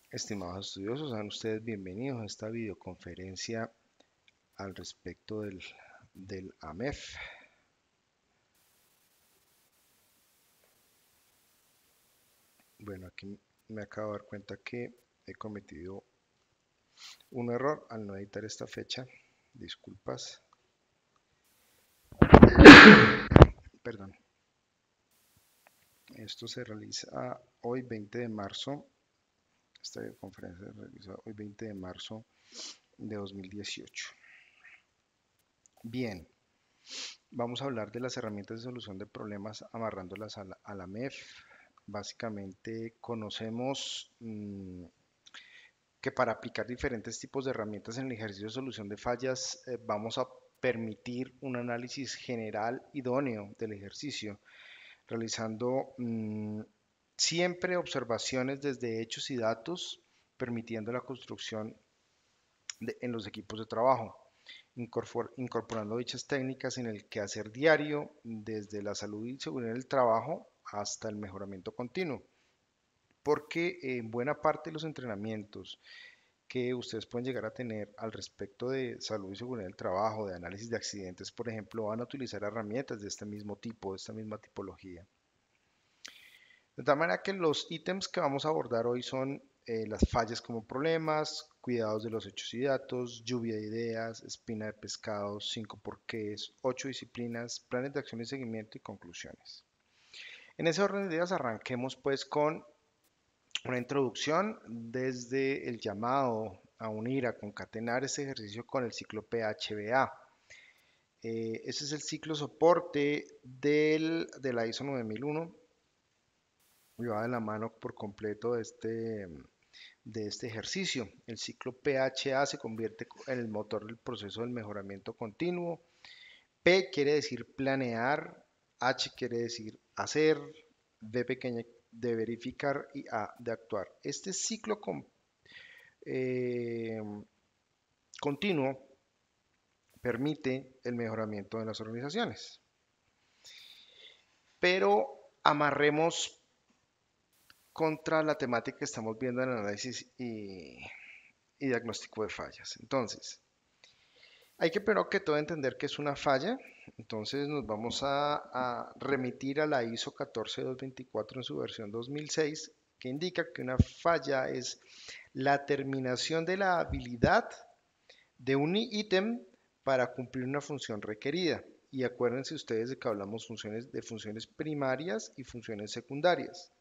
Estimados estudiosos, sean ustedes bienvenidos a esta videoconferencia al respecto del AMEF. Bueno, aquí me acabo de dar cuenta que he cometido un error al no editar esta fecha. Disculpas, perdón. Esto se realiza hoy 20 de marzo. Esta videoconferencia se realiza hoy 20 de marzo de 2018. Bien, vamos a hablar de las herramientas de solución de problemas amarrándolas a la MEF. Básicamente conocemos que para aplicar diferentes tipos de herramientas en el ejercicio de solución de fallas vamos a permitir un análisis general idóneo del ejercicio, realizando siempre observaciones desde hechos y datos, permitiendo la construcción en los equipos de trabajo, incorporando dichas técnicas en el quehacer diario, desde la salud y seguridad del trabajo hasta el mejoramiento continuo. Porque en buena parte de los entrenamientos que ustedes pueden llegar a tener al respecto de salud y seguridad del trabajo, de análisis de accidentes, por ejemplo, van a utilizar herramientas de este mismo tipo, de esta misma tipología. De tal manera que los ítems que vamos a abordar hoy son las fallas como problemas, cuidados de los hechos y datos, lluvia de ideas, espina de pescados, 5 porqués, 8 disciplinas, planes de acción y seguimiento y conclusiones. En ese orden de ideas arranquemos pues con una introducción desde el llamado a unir, a concatenar este ejercicio con el ciclo PHBA. Ese es el ciclo soporte de la ISO 9001 y va de la mano por completo de este ejercicio. El ciclo PHA se convierte en el motor del proceso del mejoramiento continuo. P quiere decir planear, H quiere decir hacer, V pequeña de verificar y A de actuar. Este ciclo eh, continuo permite el mejoramiento de las organizaciones. Pero amarremos contra la temática que estamos viendo en el análisis y diagnóstico de fallas. Entonces, hay que primero que todo entender que es una falla. Entonces nos vamos a remitir a la ISO 14224 en su versión 2006, que indica que una falla es la terminación de la habilidad de un ítem para cumplir una función requerida. Y acuérdense ustedes de que hablamos de funciones primarias y funciones secundarias.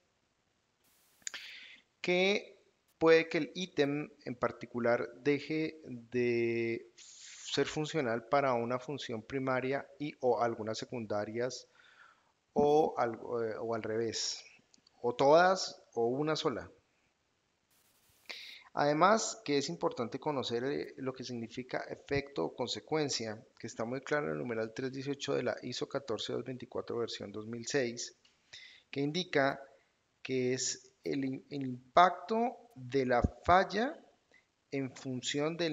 Que puede que el ítem en particular deje de ser funcional para una función primaria y o algunas secundarias o al revés, o todas o una sola. Además, que es importante conocer lo que significa efecto o consecuencia, que está muy claro en el numeral 318 de la ISO 14224 versión 2006, que indica que es el impacto de la falla en función de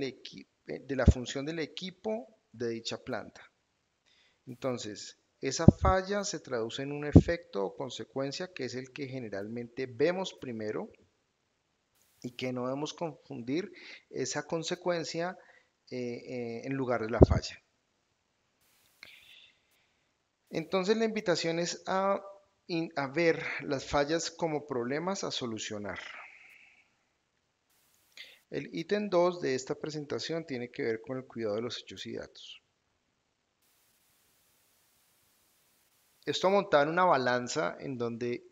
la función del equipo de dicha planta. Entonces, esa falla se traduce en un efecto o consecuencia que es el que generalmente vemos primero y que no debemos confundir esa consecuencia en lugar de la falla. Entonces, la invitación es a ver las fallas como problemas a solucionar. El ítem 2 de esta presentación tiene que ver con el cuidado de los hechos y datos. Esto montar una balanza en donde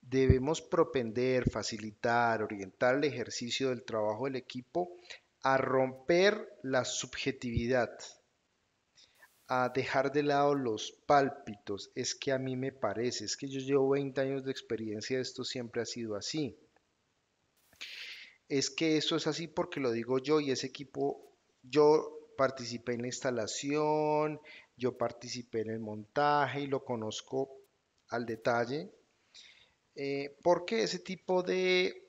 debemos propender, facilitar, orientar el ejercicio del trabajo del equipo a romper la subjetividad, a dejar de lado los pálpitos. Es que a mí me parece, es que yo llevo 20 años de experiencia, esto siempre ha sido así. Es que eso es así porque lo digo yo y ese equipo, yo participé en la instalación, yo participé en el montaje y lo conozco al detalle, porque ese tipo de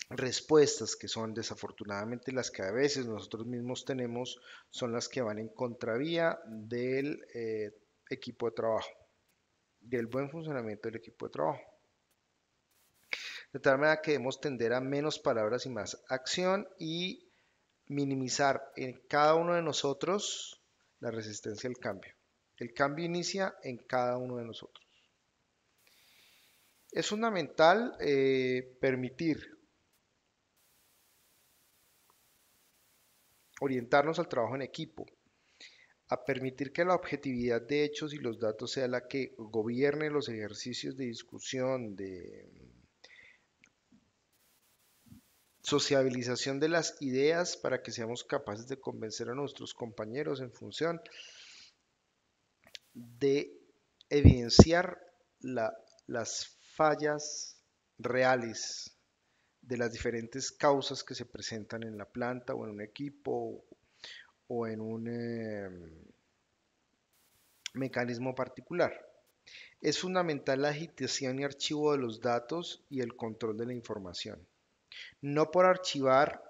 respuestas que son desafortunadamente las que a veces nosotros mismos tenemos son las que van en contravía del equipo de trabajo, del buen funcionamiento del equipo de trabajo. De tal manera que debemos tender a menos palabras y más acción y minimizar en cada uno de nosotros la resistencia al cambio. El cambio inicia en cada uno de nosotros. Es fundamental permitir orientarnos al trabajo en equipo, a permitir que la objetividad de hechos y los datos sea la que gobierne los ejercicios de discusión, de sociabilización de las ideas para que seamos capaces de convencer a nuestros compañeros en función de evidenciar las fallas reales de las diferentes causas que se presentan en la planta o en un equipo o en un mecanismo particular. Es fundamental la agitación y archivo de los datos y el control de la información. No por archivar,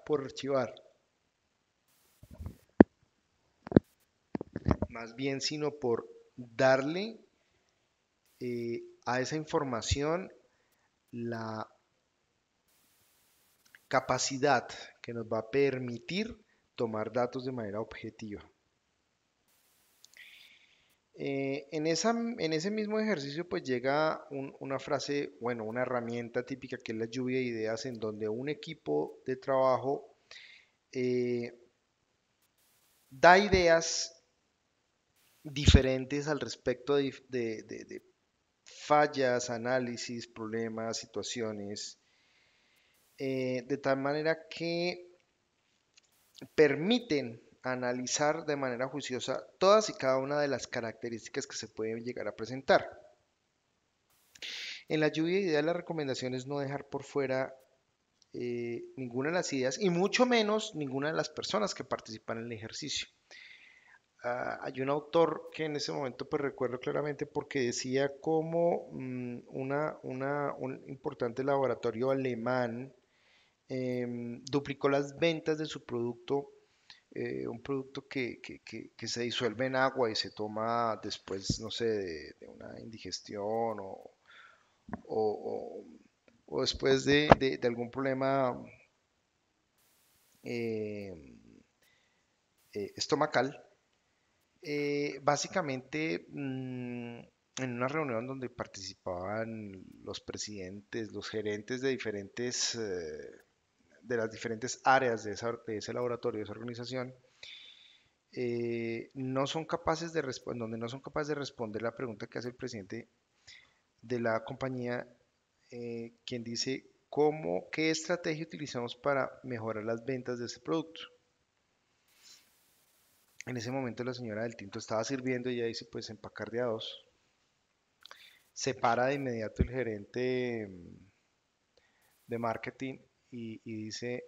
más bien sino por darle a esa información la capacidad que nos va a permitir tomar datos de manera objetiva. En ese mismo ejercicio pues llega una frase, bueno, una herramienta típica que es la lluvia de ideas en donde un equipo de trabajo eh, da ideas diferentes al respecto de fallas, análisis, problemas, situaciones, de tal manera que permiten analizar de manera juiciosa todas y cada una de las características que se pueden llegar a presentar. En la lluvia de ideas la recomendación es no dejar por fuera ninguna de las ideas y mucho menos ninguna de las personas que participan en el ejercicio. Hay un autor que en ese momento pues recuerdo claramente porque decía cómo un importante laboratorio alemán duplicó las ventas de su producto, un producto que se disuelve en agua y se toma después, no sé, de una indigestión o- o después de algún problema eh, estomacal. Básicamente, en una reunión donde participaban los presidentes, los gerentes de de las diferentes áreas de ese laboratorio, de esa organización, no son capaces de donde no son capaces de responder la pregunta que hace el presidente de la compañía, quien dice qué estrategia utilizamos para mejorar las ventas de ese producto. En ese momento la señora del tinto estaba sirviendo y ella dice, pues empacar de a dos. Se para de inmediato el gerente de marketing y dice,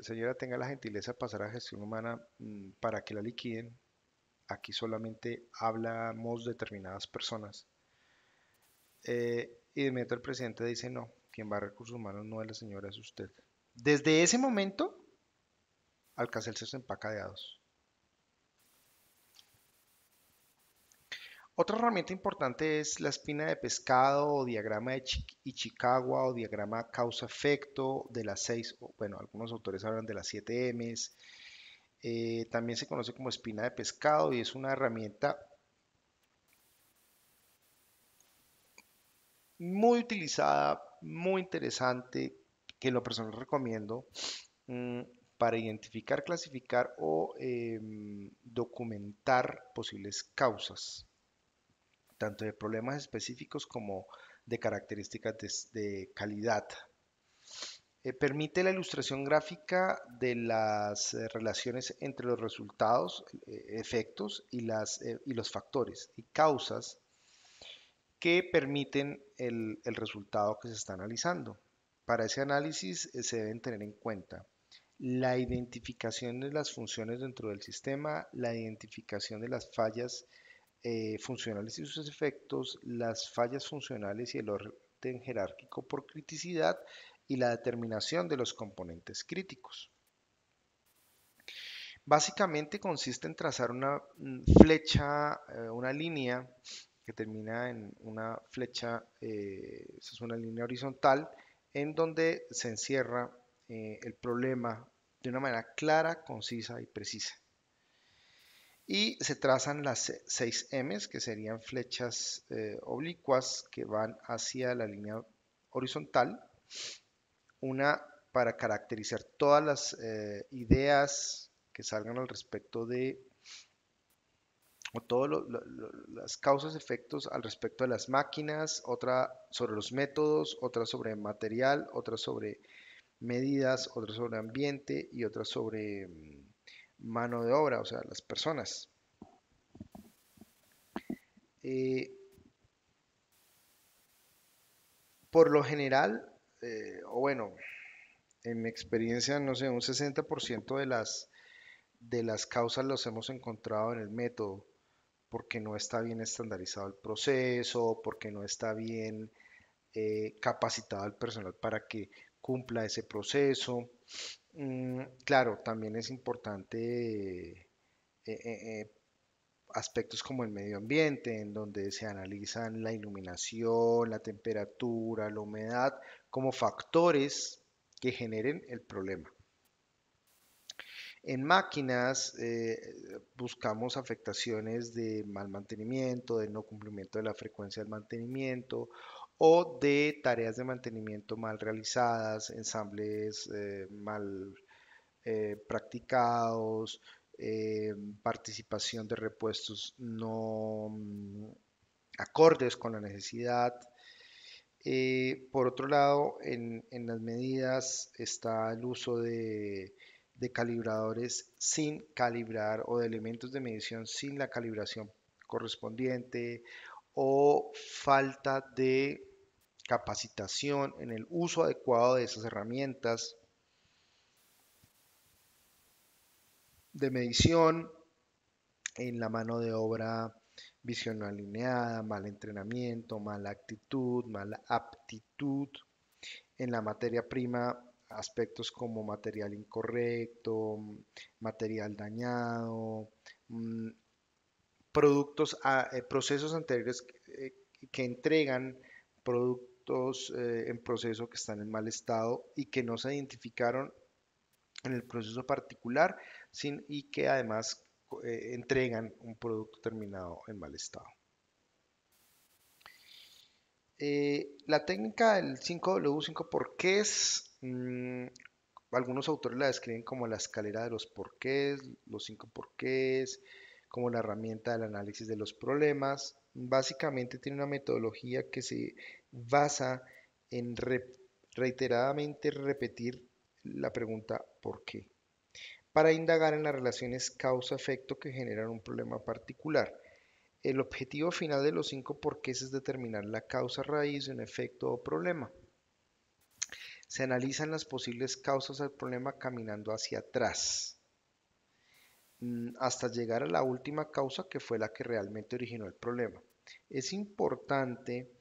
señora, tenga la gentileza de pasar a gestión humana para que la liquiden. Aquí solamente hablamos determinadas personas. Y de inmediato el presidente dice, no, quien va a recursos humanos no es la señora, es usted. Desde ese momento, Alcacelser se empaca de a dos. Otra herramienta importante es la espina de pescado o diagrama de Ichikawa o diagrama causa-efecto de las seis, bueno, algunos autores hablan de las 7 M's. También se conoce como espina de pescado y es una herramienta muy utilizada, muy interesante, que en lo personal recomiendo mm, para identificar, clasificar o documentar posibles causas, tanto de problemas específicos como de características de calidad. Permite la ilustración gráfica de las relaciones entre los resultados, efectos y los factores y causas que permiten el resultado que se está analizando. Para ese análisis se deben tener en cuenta la identificación de las funciones dentro del sistema, la identificación de las fallas funcionales y sus efectos, las fallas funcionales y el orden jerárquico por criticidad y la determinación de los componentes críticos. Básicamente consiste en trazar una flecha, una línea que termina en una flecha, es una línea horizontal en donde se encierra el problema de una manera clara, concisa y precisa. Y se trazan las 6 M's, que serían flechas oblicuas que van hacia la línea horizontal. Una para caracterizar todas las ideas que salgan al respecto de, o todas las causas, efectos al respecto de las máquinas, otra sobre los métodos, otra sobre material, otra sobre medidas, otra sobre ambiente y otra sobre mano de obra, o sea, las personas. Eh, por lo general, o bueno, en mi experiencia, no sé, un 60% de las causas los hemos encontrado en el método, porque no está bien estandarizado el proceso, porque no está bien capacitado el personal para que cumpla ese proceso. Claro, también es importante aspectos como el medio ambiente, en donde se analizan la iluminación, la temperatura, la humedad, como factores que generen el problema. En máquinas buscamos afectaciones de mal mantenimiento, de no cumplimiento de la frecuencia del mantenimiento o de tareas de mantenimiento mal realizadas, ensambles mal practicados, participación de repuestos no acordes con la necesidad. Por otro lado, en las medidas está el uso de calibradores sin calibrar o de elementos de medición sin la calibración correspondiente o falta de capacitación en el uso adecuado de esas herramientas de medición, en la mano de obra, visión no alineada, mal entrenamiento, mala actitud, mala aptitud. En la materia prima, aspectos como material incorrecto, material dañado, mm, procesos anteriores que entregan productos en proceso que están en mal estado y que no se identificaron en el proceso particular y que además entregan un producto terminado en mal estado. La técnica del 5W5 porqués, algunos autores la describen como la escalera de los porqués, los 5 porqués, como la herramienta del análisis de los problemas. Básicamente tiene una metodología que se basa en reiteradamente repetir la pregunta ¿por qué? Para indagar en las relaciones causa-efecto que generan un problema particular. El objetivo final de los 5 porqués es determinar la causa raíz de un efecto o problema. Se analizan las posibles causas del problema caminando hacia atrás, hasta llegar a la última causa que fue la que realmente originó el problema. Es importante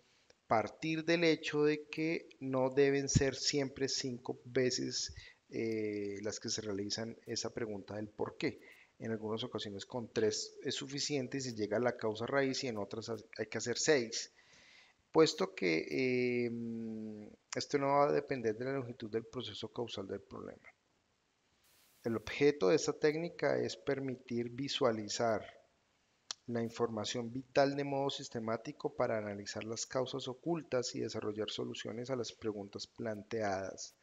partir del hecho de que no deben ser siempre 5 veces las que se realizan esa pregunta del por qué. En algunas ocasiones con 3 es suficiente y se llega a la causa raíz y en otras hay que hacer 6, puesto que esto no va a depender de la longitud del proceso causal del problema. El objeto de esta técnica es permitir visualizar la información vital de modo sistemático para analizar las causas ocultas y desarrollar soluciones a las preguntas planteadas.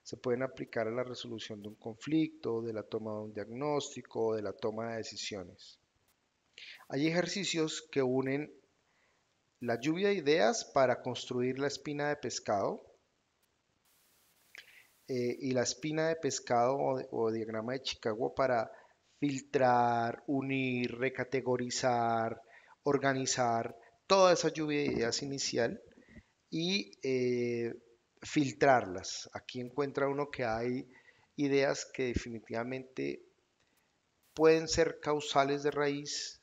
Se pueden aplicar a la resolución de un conflicto, de la toma de un diagnóstico o de la toma de decisiones. Hay ejercicios que unen la lluvia de ideas para construir la espina de pescado y la espina de pescado o diagrama de Chicago para filtrar, unir, recategorizar, organizar toda esa lluvia de ideas inicial y filtrarlas. Aquí encuentra uno que hay ideas que definitivamente pueden ser causales de raíz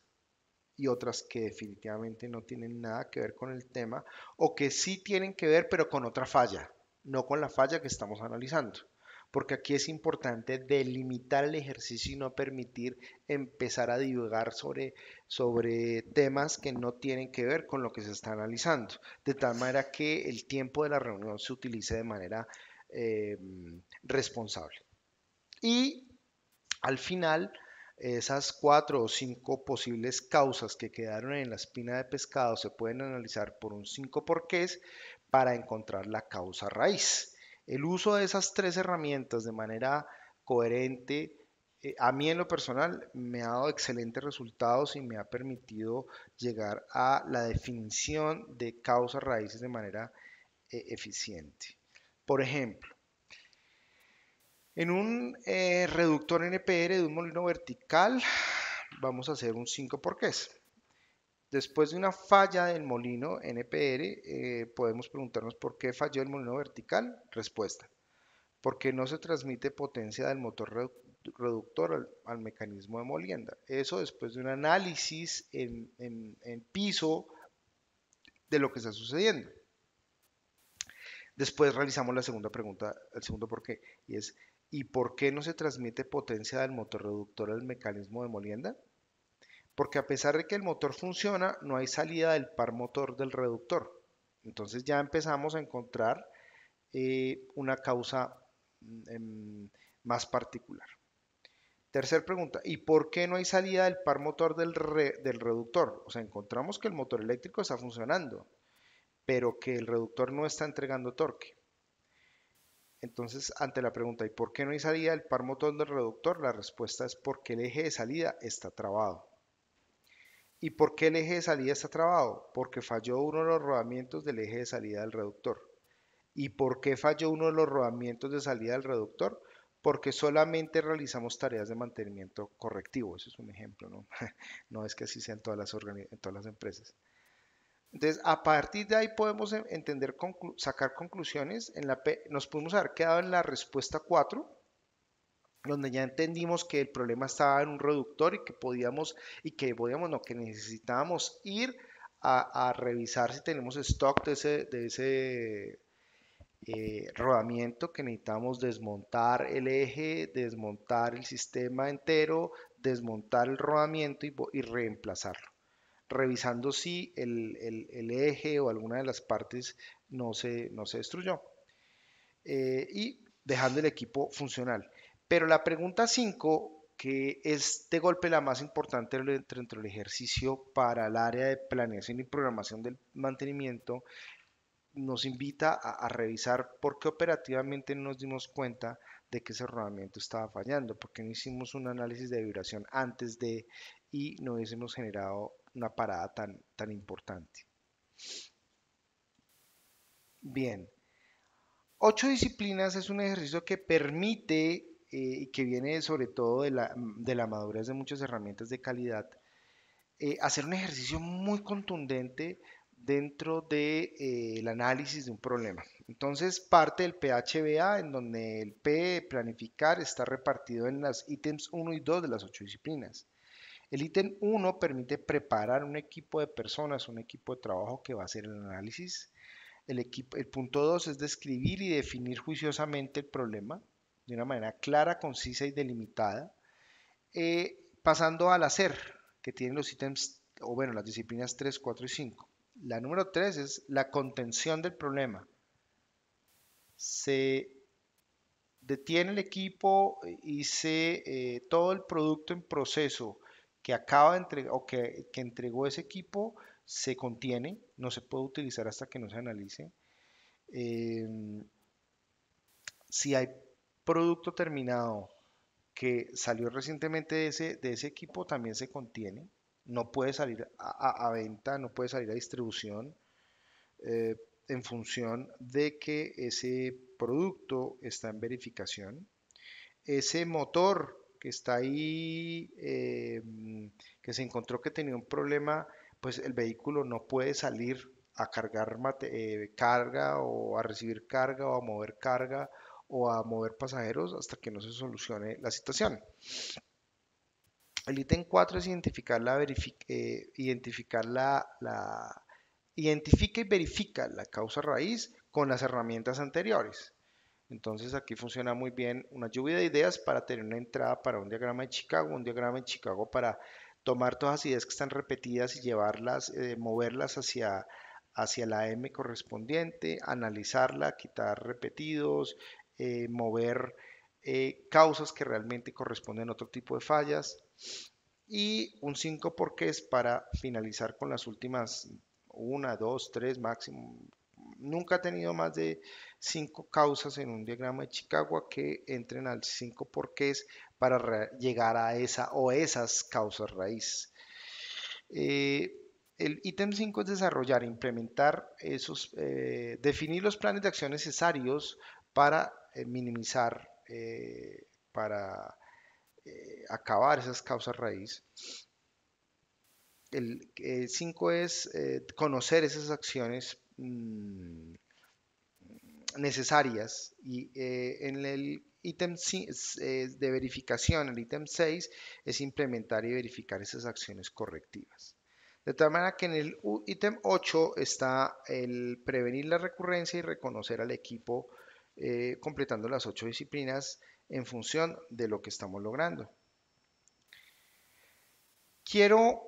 y otras que definitivamente no tienen nada que ver con el tema o que sí tienen que ver pero con otra falla, no con la falla que estamos analizando. porque aquí es importante delimitar el ejercicio y no permitir empezar a divagar sobre temas que no tienen que ver con lo que se está analizando, de tal manera que el tiempo de la reunión se utilice de manera eh, responsable. Y al final, esas cuatro o cinco posibles causas que quedaron en la espina de pescado se pueden analizar por un cinco porqués para encontrar la causa raíz. El uso de esas tres herramientas de manera coherente, a mí en lo personal me ha dado excelentes resultados y me ha permitido llegar a la definición de causas raíces de manera eficiente. Por ejemplo, en un reductor NPR de un molino vertical, vamos a hacer un 5 porqués. Después de una falla del molino NPR, podemos preguntarnos por qué falló el molino vertical. Respuesta: porque no se transmite potencia del motor reductor al mecanismo de molienda. Eso después de un análisis en piso de lo que está sucediendo. Después realizamos la segunda pregunta, el segundo por qué, y es, ¿y por qué no se transmite potencia del motor reductor al mecanismo de molienda? Porque a pesar de que el motor funciona, no hay salida del par motor del reductor. Entonces ya empezamos a encontrar una causa em, más particular. Tercer pregunta, ¿y por qué no hay salida del par motor del reductor? O sea, encontramos que el motor eléctrico está funcionando, pero que el reductor no está entregando torque. Entonces, ante la pregunta, ¿y por qué no hay salida del par motor del reductor? La respuesta es porque el eje de salida está trabado. ¿Y por qué el eje de salida está trabado? Porque falló uno de los rodamientos del eje de salida del reductor. ¿Y por qué falló uno de los rodamientos de salida del reductor? Porque solamente realizamos tareas de mantenimiento correctivo. Eso es un ejemplo, ¿no? No es que así sea en todas las empresas. Entonces, a partir de ahí podemos entender, sacar conclusiones. Nos pudimos haber quedado en la respuesta 4, donde ya entendimos que el problema estaba en un reductor no, que necesitábamos ir a revisar si tenemos stock de ese rodamiento, que necesitamos desmontar el eje, desmontar el sistema entero, desmontar el rodamiento y reemplazarlo, revisando si el eje o alguna de las partes no se destruyó, y dejando el equipo funcional. Pero la pregunta 5, que es de golpe la más importante dentro del ejercicio para el área de planeación y programación del mantenimiento, nos invita a revisar por qué operativamente no nos dimos cuenta de que ese rodamiento estaba fallando, porque no hicimos un análisis de vibración antes de y no hubiésemos generado una parada tan importante. Bien, 8 disciplinas es un ejercicio que permite y que viene sobre todo de la madurez de muchas herramientas de calidad, hacer un ejercicio muy contundente dentro del análisis de un problema. Entonces parte del PHBA, en donde el P, planificar, está repartido en las ítems 1 y 2 de las 8 disciplinas. El ítem 1 permite preparar un equipo de personas, un equipo de trabajo que va a hacer el análisis. El punto 2 es describir y definir juiciosamente el problema de una manera clara, concisa y delimitada. Pasando al hacer, que tiene los ítems, o bueno, las disciplinas 3, 4 y 5. La número 3 es la contención del problema. Se detiene el equipo y todo el producto en proceso que acaba de entregar o que entregó ese equipo se contiene, no se puede utilizar hasta que no se analice. Em, si hay producto terminado que salió recientemente de ese equipo, también se contiene. No puede salir a venta, no puede salir a distribución, eh, en función de que ese producto está en verificación. Ese motor que está ahí, que se encontró que tenía un problema, pues el vehículo no puede salir a cargar carga o a recibir carga o a mover carga o a mover pasajeros hasta que no se solucione la situación. El ítem 4 es identifica y verifica la causa raíz con las herramientas anteriores. Entonces aquí funciona muy bien una lluvia de ideas para tener una entrada para un diagrama de Chicago, un diagrama de Chicago para tomar todas las ideas que están repetidas y llevarlas, moverlas hacia la M correspondiente, analizarla, quitar repetidos, mover causas que realmente corresponden a otro tipo de fallas y un 5 porqués para finalizar con las últimas una, dos, tres máximo. Nunca he tenido más de 5 causas en un diagrama de Chicago que entren al 5 porqués para llegar a esa o esas causas raíz. Eh, el ítem 5 es desarrollar, implementar definir los planes de acción necesarios para minimizar, para acabar esas causas raíz. El 5 es conocer esas acciones necesarias y en el ítem de verificación, el ítem 6 es implementar y verificar esas acciones correctivas. De tal manera que en el ítem 8 está el prevenir la recurrencia y reconocer al equipo completando las 8 disciplinas en función de lo que estamos logrando. Quiero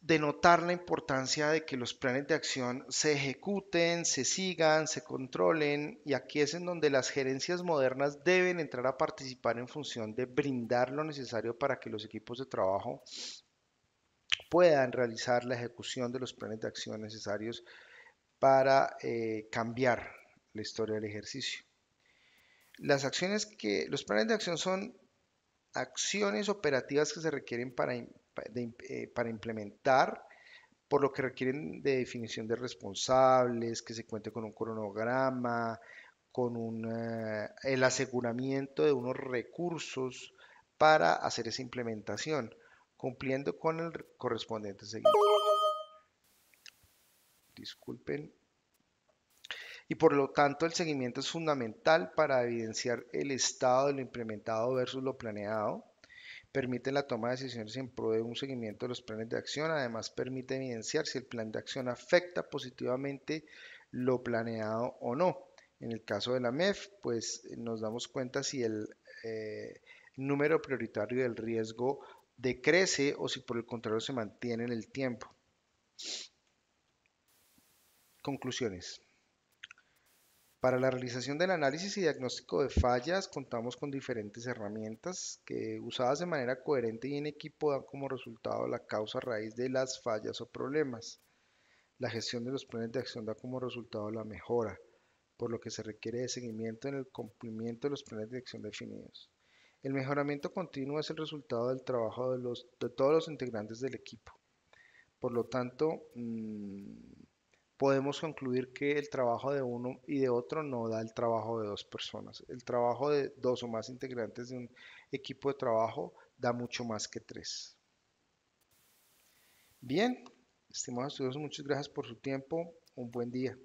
denotar la importancia de que los planes de acción se ejecuten, se sigan, se controlen, y aquí es en donde las gerencias modernas deben entrar a participar en función de brindar lo necesario para que los equipos de trabajo puedan realizar la ejecución de los planes de acción necesarios para cambiar la historia del ejercicio. Los planes de acción son acciones operativas que se requieren para implementar, por lo que requieren de definición de responsables, que se cuente con un cronograma, el aseguramiento de unos recursos para hacer esa implementación, cumpliendo con el correspondiente seguimiento. Disculpen. Y por lo tanto, el seguimiento es fundamental para evidenciar el estado de lo implementado versus lo planeado. Permite la toma de decisiones en pro de un seguimiento de los planes de acción. Además, permite evidenciar si el plan de acción afecta positivamente lo planeado o no. En el caso de la MEF, pues nos damos cuenta si el número prioritario del riesgo decrece o si por el contrario se mantiene en el tiempo. Conclusiones. Para la realización del análisis y diagnóstico de fallas, contamos con diferentes herramientas que, usadas de manera coherente y en equipo, dan como resultado la causa raíz de las fallas o problemas. La gestión de los planes de acción da como resultado la mejora, por lo que se requiere de seguimiento en el cumplimiento de los planes de acción definidos. El mejoramiento continuo es el resultado del trabajo de todos los integrantes del equipo. Por lo tanto, podemos concluir que el trabajo de uno y de otro no da el trabajo de dos personas. El trabajo de dos o más integrantes de un equipo de trabajo da mucho más que tres. Bien, estimados estudiantes, muchas gracias por su tiempo. Un buen día.